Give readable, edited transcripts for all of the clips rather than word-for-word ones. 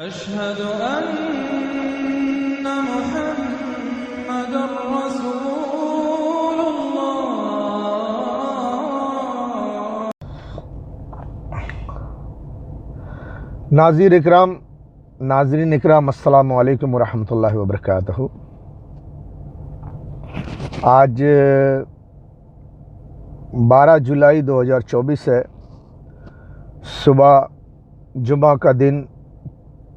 अशहदु अन्ना मुहम्मदुर रसूलुल्लाह। नाज़रीन इकराम अस्सलामु अलैकुम वरहमतुल्लाहि वबरकातुहू। आज 12 जुलाई 2024 है। सुबह जुमा का दिन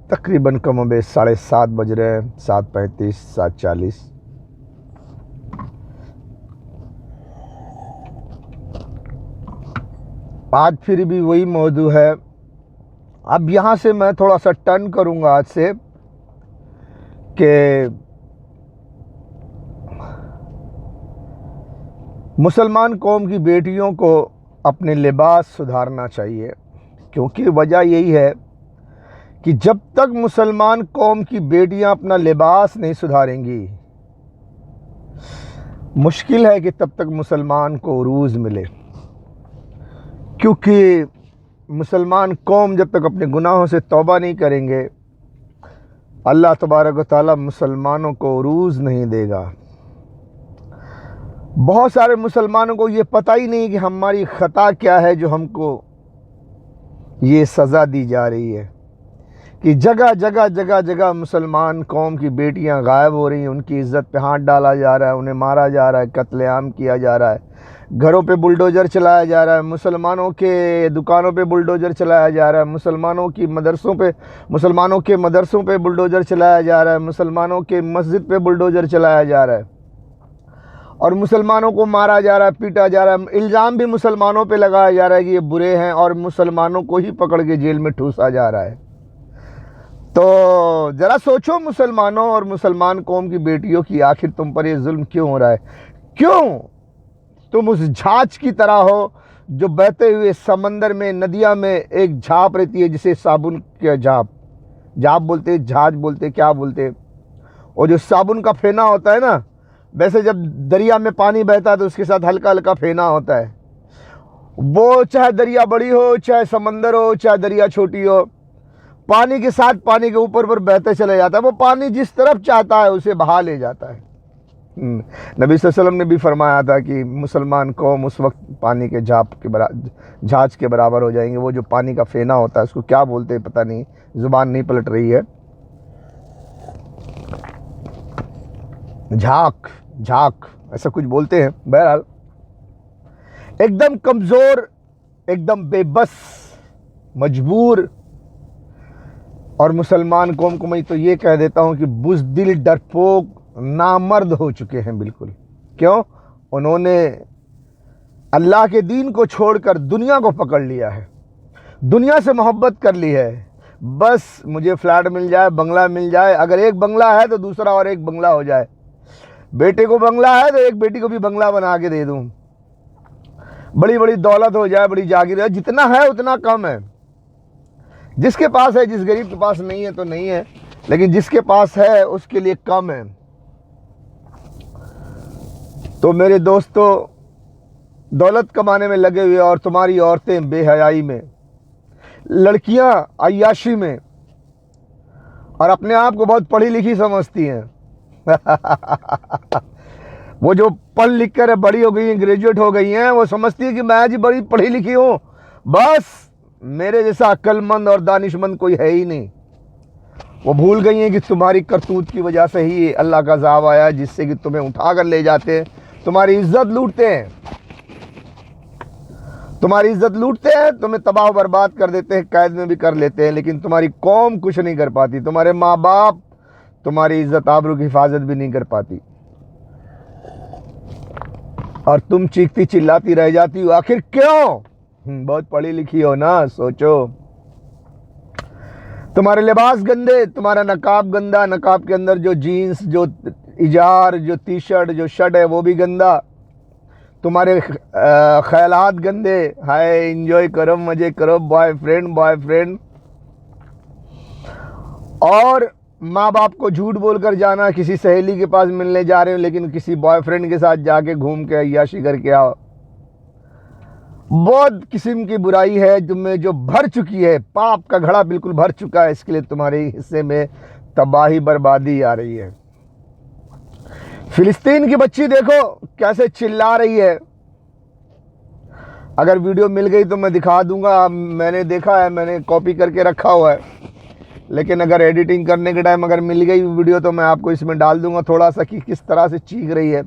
तकरीबन कमोबेश 7:30 बज रहे हैं, 7:35, 7:40। आज फिर भी वही मौजू है। अब यहाँ से मैं थोड़ा सा टर्न करूँगा आज से कि मुसलमान कौम की बेटियों को अपने लिबास सुधारना चाहिए, क्योंकि वजह यही है कि जब तक मुसलमान कौम की बेटियां अपना लिबास नहीं सुधारेंगी, मुश्किल है कि तब तक मुसलमान को उरूज मिले। क्योंकि मुसलमान कौम जब तक अपने गुनाहों से तौबा नहीं करेंगे, अल्लाह तबारक व तआला मुसलमानों को उरूज नहीं देगा। बहुत सारे मुसलमानों को ये पता ही नहीं कि हमारी ख़ता क्या है जो हमको ये सज़ा दी जा रही है, कि जगह जगह मुसलमान कौम की बेटियां गायब हो रही हैं, उनकी इज़्ज़त पे हाथ डाला जा रहा है, उन्हें मारा जा रहा है, कत्लेआम किया जा रहा है, घरों पे बुलडोज़र चलाया जा रहा है, मुसलमानों के दुकानों पे बुलडोज़र चलाया जा रहा है, मुसलमानों के मदरसों पे बुलडोज़र चलाया जा रहा है, मुसलमानों के मस्जिद पे बुलडोज़र चलाया जा रहा है और मुसलमानों को मारा जा रहा है, पीटा जा रहा है। इल्ज़ाम भी मुसलमानों पे लगाया जा रहा है कि ये बुरे हैं और मुसलमानों को ही पकड़ के जेल में ठूसा जा रहा है। तो ज़रा सोचो मुसलमानों और मुसलमान कौम की बेटियों की, आखिर तुम पर ये जुल्म क्यों हो रहा है? क्यों तुम उस झाँच की तरह हो जो बहते हुए समंदर में, नदियाँ में एक झाँप रहती है, जिसे साबुन के झाँप बोलते, झाँच बोलते, क्या बोलते, और जो साबुन का फेना होता है ना, वैसे जब दरिया में पानी बहता है तो उसके साथ हल्का हल्का फेना होता है। वो चाहे दरिया बड़ी हो, चाहे समंदर हो, चाहे दरिया छोटी हो, पानी के साथ पानी के ऊपर पर बहते चले जाता है। वो पानी जिस तरफ चाहता है उसे बहा ले जाता है। नबी सल्लल्लाहु अलैहि वसल्लम ने भी फरमाया था कि मुसलमान कौम उस वक्त पानी के झाँच के बराबर हो जाएंगे। वो जो पानी का फेना होता है उसको क्या बोलते हैं पता नहीं, जुबान नहीं पलट रही है। झाँक ऐसा कुछ बोलते हैं। बहरहाल एकदम कमज़ोर, एकदम बेबस, मजबूर, और मुसलमान कौम को मैं तो ये कह देता हूँ कि बुज़दिल, डरपोक, नामर्द हो चुके हैं बिल्कुल। क्यों? उन्होंने अल्लाह के दीन को छोड़कर दुनिया को पकड़ लिया है, दुनिया से मोहब्बत कर ली है। बस मुझे फ्लैट मिल जाए, बंगला मिल जाए, अगर एक बंगला है तो दूसरा और एक बंगला हो जाए, बेटे को बंगला है तो एक बेटी को भी बंगला बना के दे दूं, बड़ी बड़ी दौलत हो जाए, बड़ी जागीर है, जितना है उतना कम है। जिसके पास है, जिस गरीब के पास नहीं है तो नहीं है, लेकिन जिसके पास है उसके लिए कम है। तो मेरे दोस्तों, दौलत कमाने में लगे हुए और तुम्हारी औरतें बेहयाई में, लड़कियां अय्याशी में, और अपने आप को बहुत पढ़ी लिखी समझती हैं। वो जो पढ़ लिख कर बड़ी हो गई हैं, ग्रेजुएट हो गई हैं, वो समझती है कि मैं जी बड़ी पढ़ी लिखी हूँ, बस मेरे जैसा अक्लमंद और दानिशमंद कोई है ही नहीं। वो भूल गई हैं कि तुम्हारी करतूत की वजह से ही अल्लाह का अज़ाब आया, जिससे कि तुम्हें उठा कर ले जाते हैं, तुम्हारी इज्जत लूटते हैं, तुम्हें तबाह बर्बाद कर देते हैं, कैद में भी कर लेते हैं, लेकिन तुम्हारी कौम कुछ नहीं कर पाती। तुम्हारे माँ बाप तुम्हारी इज्जत आबरू की हिफाजत भी नहीं कर पाती, और तुम चीखती चिल्लाती रह जाती हो। आखिर क्यों? बहुत पढ़ी लिखी हो ना, सोचो। तुम्हारे लिबास गंदे, तुम्हारा नकाब गंदा, नकाब के अंदर जो जीन्स, जो इजार, जो टी शर्ट, जो शर्ट है वो भी गंदा, तुम्हारे ख्यालात गंदे, हाय एंजॉय करो, मजे करो, बॉयफ्रेंड, और माँ बाप को झूठ बोलकर जाना, किसी सहेली के पास मिलने जा रहे हो लेकिन किसी बॉयफ्रेंड के साथ जाके घूम के अय्याशी करके आओ। बहुत किस्म की बुराई है जो भर चुकी है, पाप का घड़ा बिल्कुल भर चुका है। इसके लिए तुम्हारे हिस्से में तबाही बर्बादी आ रही है। फिलिस्तीन की बच्ची देखो कैसे चिल्ला रही है। अगर वीडियो मिल गई तो मैं दिखा दूंगा, मैंने देखा है, मैंने कॉपी करके रखा हुआ है, लेकिन अगर एडिटिंग करने के टाइम अगर मिल गई वीडियो तो मैं आपको इसमें डाल दूंगा थोड़ा सा कि किस तरह से चीख रही है।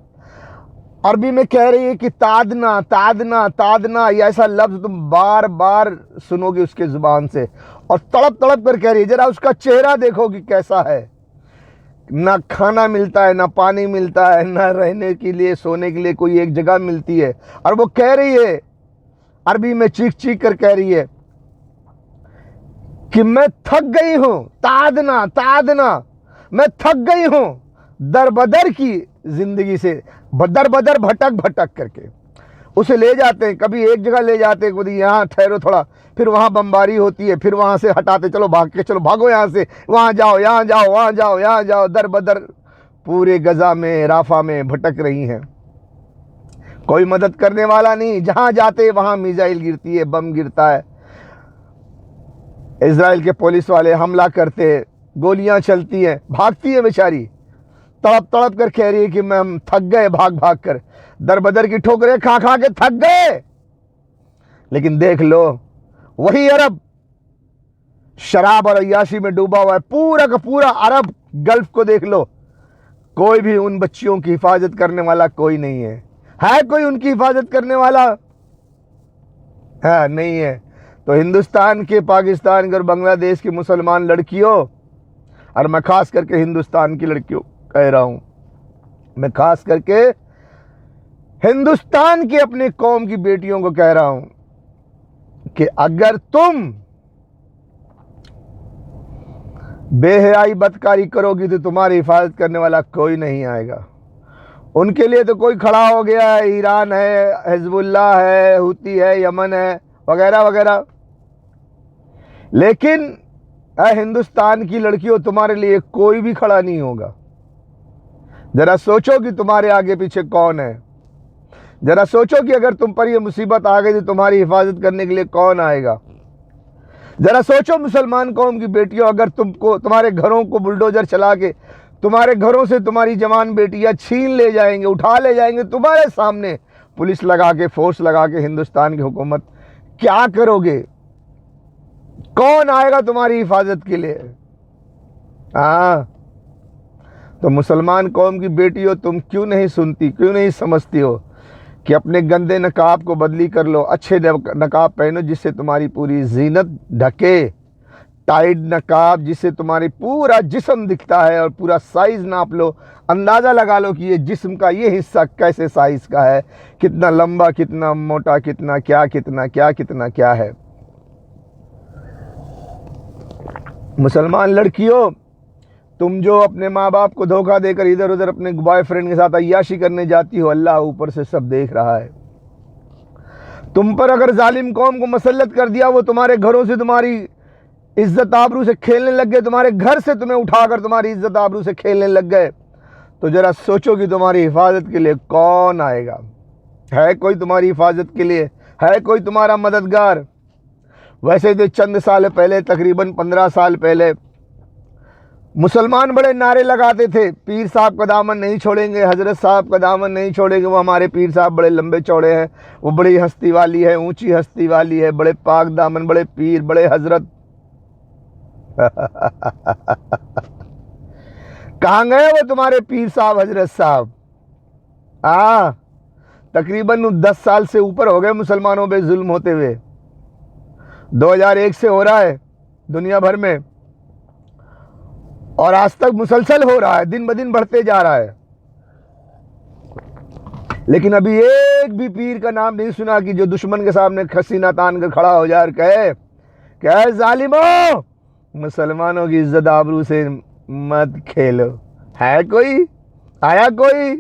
अरबी में कह रही है कि तादना तादना तादना, ये ऐसा लफ्ज़ तुम बार बार सुनोगे उसके ज़ुबान से, और तड़प तड़प कर कह रही है। ज़रा उसका चेहरा देखो कि कैसा है, ना खाना मिलता है, ना पानी मिलता है, ना रहने के लिए सोने के लिए कोई एक जगह मिलती है, और वो कह रही है अरबी में चीख चीख कर कह रही है कि मैं थक गई हूं, तादना तादना, मैं थक गई हूं दर बदर की जिंदगी से, बदर बदर भटक भटक करके। उसे ले जाते हैं, कभी एक जगह ले जाते हैं, कभी यहाँ ठहरो थोड़ा, फिर वहाँ बमबारी होती है, फिर वहाँ से हटाते, चलो भाग के, चलो भागो यहाँ से, वहाँ जाओ, यहाँ जाओ, वहाँ जाओ, यहाँ जाओ, दर बदर पूरे गजा में, राफा में भटक रही हैं। कोई मदद करने वाला नहीं, जहाँ जाते वहाँ मिसाइल गिरती है, बम गिरता है, इजराइल के पुलिस वाले हमला करते हैं, गोलियां चलती हैं, भागती है बेचारी, तड़प तड़प कर कह रही है कि मैं हम थक गए, भाग भाग कर, दर बदर की ठोकरें खा खा के थक गए। लेकिन देख लो वही अरब शराब और अय्याशी में डूबा हुआ है, पूरा का पूरा अरब गल्फ को देख लो, कोई भी उन बच्चियों की हिफाजत करने वाला कोई नहीं है। है कोई उनकी हिफाजत करने वाला? है नहीं है। तो हिंदुस्तान के, पाकिस्तान के और बांग्लादेश की मुसलमान लड़कियों, और मैं खास करके हिंदुस्तान की लड़कियों कह रहा हूं, मैं खास करके हिंदुस्तान की अपनी कौम की बेटियों को कह रहा हूं कि अगर तुम बेहयाई बदकारी करोगी तो तुम्हारी हिफाजत करने वाला कोई नहीं आएगा। उनके लिए तो कोई खड़ा हो गया है, ईरान है, हिजबुल्लाह है, हुती है, यमन है, वगैरह वगैरह। लेकिन हिंदुस्तान की लड़कियों, तुम्हारे लिए कोई भी खड़ा नहीं होगा। जरा सोचो कि तुम्हारे आगे पीछे कौन है। जरा सोचो कि अगर तुम पर यह मुसीबत आ गई तो तुम्हारी हिफाजत करने के लिए कौन आएगा। जरा सोचो मुसलमान कौम की बेटियों, अगर तुमको, तुम्हारे घरों को बुलडोजर चला के तुम्हारे घरों से तुम्हारी जवान बेटियां छीन ले जाएंगे, उठा ले जाएंगे तुम्हारे सामने, पुलिस लगा के, फोर्स लगा के, हिंदुस्तान की हुकूमत, क्या करोगे? कौन आएगा तुम्हारी हिफाजत के लिए? हाँ, तो मुसलमान कौम की बेटियों, तुम क्यों नहीं सुनती, क्यों नहीं समझती हो कि अपने गंदे नकाब को बदली कर लो, अच्छे नकाब पहनो जिससे तुम्हारी पूरी जीनत ढके, टाइट नकाब जिससे तुम्हारी पूरा जिस्म दिखता है, और पूरा साइज़ नाप लो, अंदाज़ा लगा लो कि ये जिस्म का ये हिस्सा कैसे साइज़ का है, कितना लंबा, कितना मोटा, कितना क्या, कितना क्या, कितना क्या है। मुसलमान लड़कियों, तुम जो अपने माँ बाप को धोखा देकर इधर उधर अपने बॉयफ्रेंड के साथ अय्याशी करने जाती हो, अल्लाह ऊपर से सब देख रहा है। तुम पर अगर जालिम कौम को मसल्लत कर दिया, वो तुम्हारे घरों से तुम्हारी इज्जत आबरू से खेलने लग गए, तुम्हारे घर से तुम्हें उठाकर तुम्हारी इज्जत आबरू से खेलने लग गए, तो जरा सोचो कि तुम्हारी हिफाजत के लिए कौन आएगा। है कोई तुम्हारी हिफाजत के लिए? है कोई तुम्हारा मददगार? वैसे तो चंद साल पहले, तकरीबन 15 साल पहले, मुसलमान बड़े नारे लगाते थे, पीर साहब का दामन नहीं छोड़ेंगे, हजरत साहब का दामन नहीं छोड़ेंगे, वो हमारे पीर साहब बड़े लंबे चौड़े हैं, वो बड़ी हस्ती वाली है, ऊंची हस्ती वाली है, बड़े पाक दामन, बड़े पीर, बड़े हजरत। कहाँ गए वो तुम्हारे पीर साहब, हजरत साहब? तकरीबन 10 साल से ऊपर हो गए मुसलमानों पे जुल्म होते हुए। 2001 से हो रहा है दुनिया भर में, और आज तक मुसलसल हो रहा है, दिन ब दिन बढ़ते जा रहा है। लेकिन अभी एक भी पीर का नाम नहीं सुना कि जो दुश्मन के सामने खसीना तान कर खड़ा हो जाए और कहे जालिमो, मुसलमानों की इज्जत आबरू से मत खेलो। है कोई? आया कोई?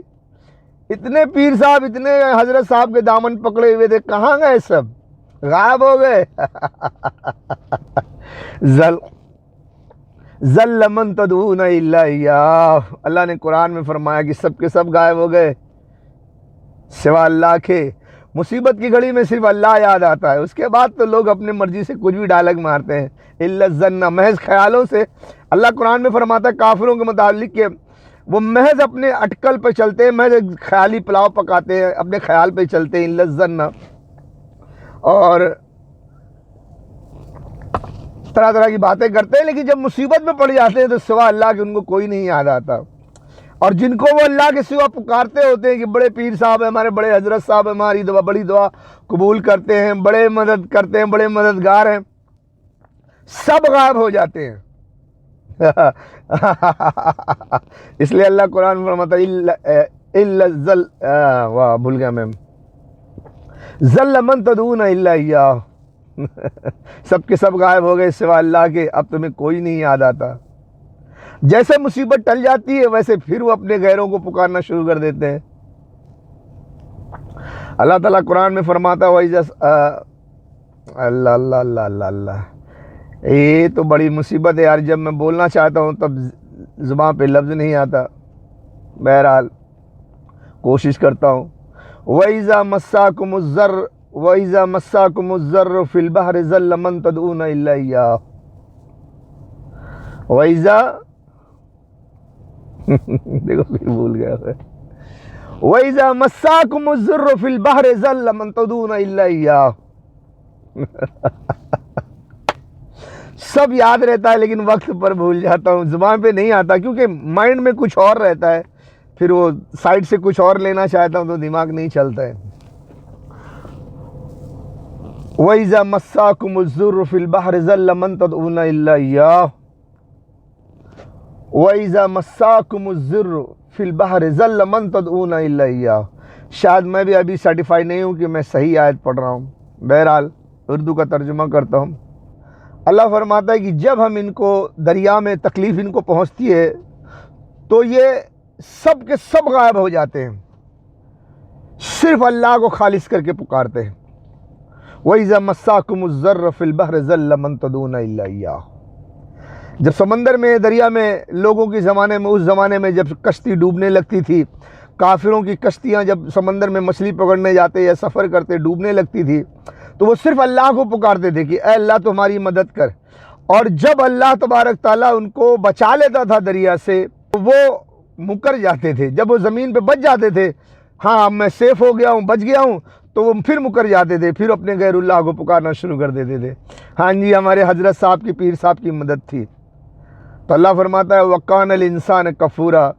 इतने पीर साहब, इतने हजरत साहब के दामन पकड़े हुए थे, कहाँ गए सब? गायब हो गए। ज़ल्लमन तदून इल्ला इय्याह, अल्लाह ने कुरान में फरमाया कि सब के सब गायब हो गए सिवा अल्लाह के। मुसीबत की घड़ी में सिर्फ अल्लाह याद आता है, उसके बाद तो लोग अपनी मर्जी से कुछ भी डायलॉग मारते हैं। इल्ला ज़न्ना, महज ख्यालों से। अल्लाह कुरान में फरमाता है काफिरों के मुतालिक के वो महज अपने अटकल पे चलते हैं, महज ख्याली पुलाव पकाते हैं, अपने ख्याल पे चलते हैं, इल्ला ज़न्ना। और तरह तरह की बातें करते हैं, लेकिन जब मुसीबत में पड़ जाते हैं तो सिवा अल्लाह के उनको कोई नहीं याद आता। और जिनको वो अल्लाह के सिवा पुकारते होते हैं कि बड़े पीर साहब हैं हमारे, बड़े हजरत साहब हैं हमारी दुआ, बड़ी दुआ कबूल करते हैं, बड़े मदद करते हैं, बड़े मददगार हैं, सब गायब हो जाते हैं। इसलिए अल्लाह कुरान में फरमाता वाह भूल गया मैं, ज़ल्ल मन तदून इल्ला इय्याह। सब के सब गायब हो गए सिवा अल्लाह के, अब तुम्हें कोई नहीं याद आता। जैसे मुसीबत टल जाती है वैसे फिर वो अपने गैरों को पुकारना शुरू कर देते हैं। अल्लाह ताला कुरान में फरमाता है अल्लाह अल्लाह अल्लाह अल्लाह अल्लाह, ये तो बड़ी मुसीबत है यार, जब मैं बोलना चाहता हूँ तब ज़ुबान पे लफ्ज़ नहीं आता। बहरहाल कोशिश करता हूँ। वइज़ा मस्साकुमुज़्ज़र्र फिल बहरि ज़ल्ल मन तदऊन इल्ला इय्याह। वइज़ा देखो फिर भूल गया मैं। वइज़ा मस्साकुमुज़्ज़र्र फिल बहरि ज़ल्ल मन तदऊन इल्ला इय्याह। सब याद रहता है लेकिन वक्त पर भूल जाता हूँ, ज़ुबान पे नहीं आता, क्योंकि माइंड में कुछ और रहता है, फिर वो साइड से कुछ और लेना चाहता हूँ तो दिमाग नहीं चलता है। वइज़ा मस्साकुमुज़्ज़ुर्रु फिल बहरि ज़ल्ल मन तदऊन इल्ला इय्याह। वइज़ा मस्साकुमुज़्ज़ुर्रु फिल बहरि ज़ल्ल मन तदऊन इल्ला इय्याह। शायद मैं भी अभी सर्टिफाइड नहीं हूँ कि मैं सही आयत पढ़ रहा हूँ, बहरहाल उर्दू का तर्जुमा करता हूँ। अल्लाह फरमाता है कि जब हम इनको दरिया में तकलीफ़ इनको पहुँचती है तो ये सब के सब गायब हो जाते हैं, सिर्फ अल्लाह को खालिस करके पुकारते हैं। वइज़ा मस्साकुमुज़्ज़र्र फिल बहरि ज़ल्ल मन तदऊन इल्ला इय्याह। जब समंदर में, दरिया में, लोगों के ज़माने में, उस ज़माने में जब कश्ती डूबने लगती थी, काफिरों की कश्तियाँ जब समंदर में मछली पकड़ने जाते या सफ़र करते डूबने लगती थी तो वो सिर्फ अल्लाह को पुकारते थे कि ऐ अल्लाह तो हमारी मदद कर। और जब अल्लाह तबारक ताला उनको बचा लेता था दरिया से तो वो मुकर जाते थे। जब वो ज़मीन पे बच जाते थे, हाँ अब मैं सेफ़ हो गया हूँ, बच गया हूँ, तो वो फिर मुकर जाते थे, फिर अपने गैरुल्लाह को पुकारना शुरू कर देते थे। हाँ जी, हमारे हजरत साहब की, पीर साहब की मदद थी। तो अल्लाह फरमाता है वकानल इंसान कफूरा,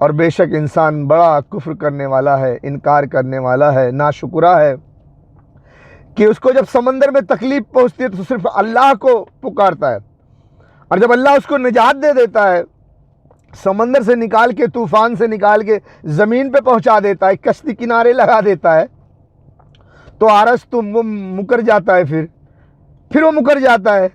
और बेशक इंसान बड़ा कुफ्र करने वाला है, इनकार करने वाला है, नाशुक्रा है कि उसको जब समंदर में तकलीफ़ पहुँचती है तो सिर्फ अल्लाह को पुकारता है, और जब अल्लाह उसको निजात दे देता है, समंदर से निकाल के, तूफ़ान से निकाल के ज़मीन पे पहुँचा देता है, कश्ती किनारे लगा देता है, तो आरस तुम वो मुकर जाता है, फिर वो मुकर जाता है।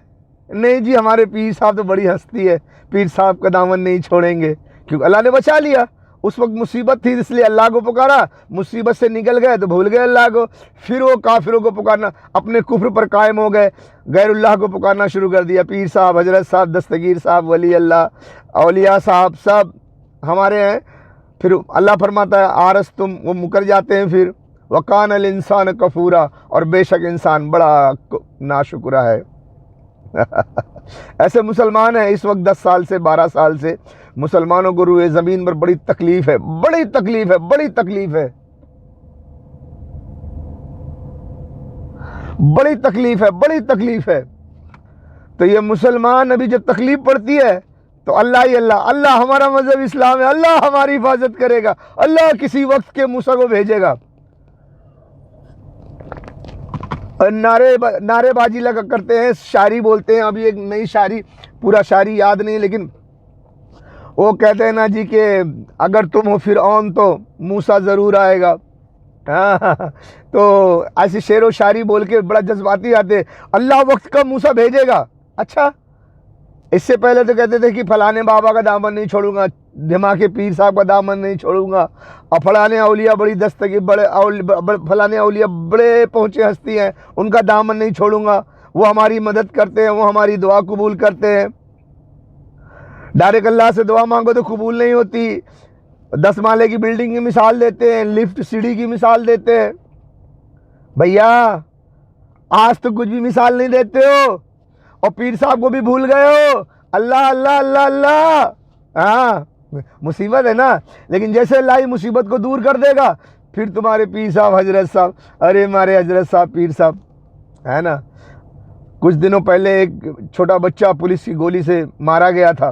नहीं जी, हमारे पीर साहब तो बड़ी हस्ती है, पीर साहब का दामन नहीं छोड़ेंगे, क्योंकि अल्लाह ने बचा लिया। उस वक्त मुसीबत थी इसलिए अल्लाह को पुकारा, मुसीबत से निकल गए तो भूल गए अल्लाह को, फिर वो काफिरों को पुकारना, अपने कुफ्र पर कायम हो गए, गैरुल्लाह को पुकारना शुरू कर दिया। पीर साहब, हजरत साहब, दस्तगीर साहब, वली अल्लाह, औलिया साहब सब हमारे हैं। फिर अल्लाह फरमाता है आरस तुम, वो मुकर जाते हैं। फिर वकानल इंसान कफूरा, और बेशक इंसान बड़ा नाशुक्रा है। ऐसे मुसलमान हैं इस वक्त 10 साल से, 12 साल से मुसलमानों को रूए ज़मीन पर बड़ी तकलीफ़ है, बड़ी तकलीफ़ है, बड़ी तकलीफ़ है, बड़ी तकलीफ़ है, बड़ी तकलीफ़ है। तो ये मुसलमान अभी जब तकलीफ़ पड़ती है तो अल्लाह ही अल्लाह, अल्लाह हमारा मज़हब इस्लाम है, अल्लाह हमारी हिफाजत करेगा, अल्लाह किसी वक्त के मूसा को भेजेगा। नारेबाजी लगा करते हैं, शायरी बोलते हैं। अभी एक नई शायरी, पूरा शायरी याद नहीं, लेकिन वो कहते हैं ना जी कि अगर तुम हो फिरऔन तो मूसा ज़रूर आएगा। हाँ, तो ऐसी शेर व शायरी बोल के बड़ा जज्बाती आते हैं, अल्लाह वक्त का मूसा भेजेगा। अच्छा, इससे पहले तो कहते थे कि फलाने बाबा का दामन नहीं छोड़ूंगा, दिमाग पीर साहब का दामन नहीं छोड़ूंगा, और फलाने औलिया बड़ी दस्तगी, फलाने औलिया बड़े पहुँचे हस्ती हैं, उनका दामन नहीं छोड़ूंगा, वो हमारी मदद करते हैं, वो हमारी दुआ कबूल करते हैं। डायरेक्ट अल्लाह से दुआ मांगो तो कबूल नहीं होती। 10 माले की बिल्डिंग की मिसाल देते हैं, लिफ्ट सीढ़ी की मिसाल देते हैं। भैया आज तो कुछ भी मिसाल नहीं देते हो और पीर साहब को भी भूल गए हो। अल्लाह अल्लाह अल्लाह अल्लाह। हाँ मुसीबत है ना, लेकिन जैसे अल्लाह ही मुसीबत को दूर कर देगा फिर तुम्हारे पीर साहब हजरत साहब, अरे हमारे हजरत साहब पीर साहब, है ना। कुछ दिनों पहले एक छोटा बच्चा पुलिस की गोली से मारा गया था।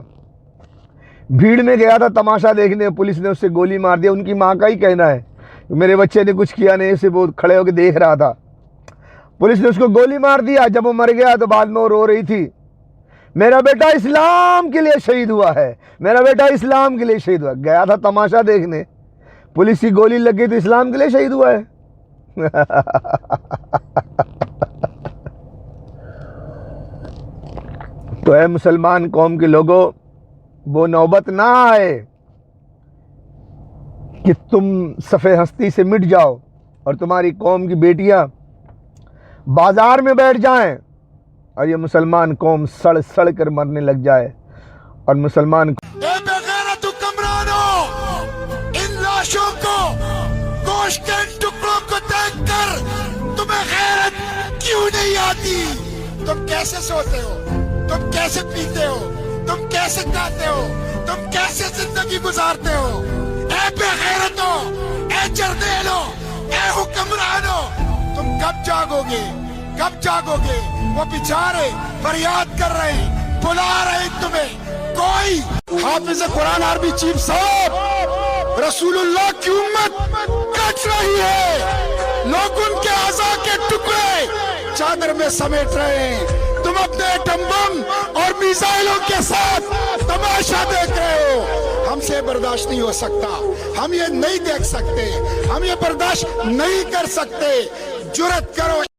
भीड़ में गया था तमाशा देखने, पुलिस ने उससे गोली मार दिया। उनकी माँ का ही कहना है मेरे बच्चे ने कुछ किया नहीं, उसे वो खड़े होकर देख रहा था, पुलिस ने उसको गोली मार दिया। जब वो मर गया तो बाद में वो रो रही थी, मेरा बेटा इस्लाम के लिए शहीद हुआ है, मेरा बेटा इस्लाम के लिए शहीद हुआ। गया था तमाशा देखने, पुलिस की गोली लग गई तो इस्लाम के लिए शहीद हुआ है। तो है मुसलमान कौम के लोगों, वो नौबत ना आए कि तुम सफ़े हस्ती से मिट जाओ और तुम्हारी कौम की बेटियां बाजार में बैठ जाएं और ये मुसलमान कौम सड़ सड़ कर मरने लग जाए। और मुसलमान इन लाशों को, गोश्त के टुकड़ों को देखकर तुम्हें गैरत क्यों नहीं आती? तुम कैसे सोते हो, तुम कैसे पीते हो, तुम कैसे खाते हो, तुम कैसे जिंदगी गुजारते हो? ए बेगैरतों, ए जर्नेलों, ए हुक्मरानों, तुम कब जागोगे, कब जागोगे? वो बेचारे फरियाद कर रहे हैं, बुला रहे हैं तुम्हें। कोई हाफिज कुरान आर्मी चीफ साहब रसूलुल्लाह की उम्मत कट रही है, लोग उनके आज़ा के टुकड़े चादर में समेट रहे हैं। तुम अपने एटम बम और मिसाइलों के साथ तमाशा देख रहे हो। हमसे बर्दाश्त नहीं हो सकता, हम ये नहीं देख सकते, हम ये बर्दाश्त नहीं कर सकते। जुर्रत करो।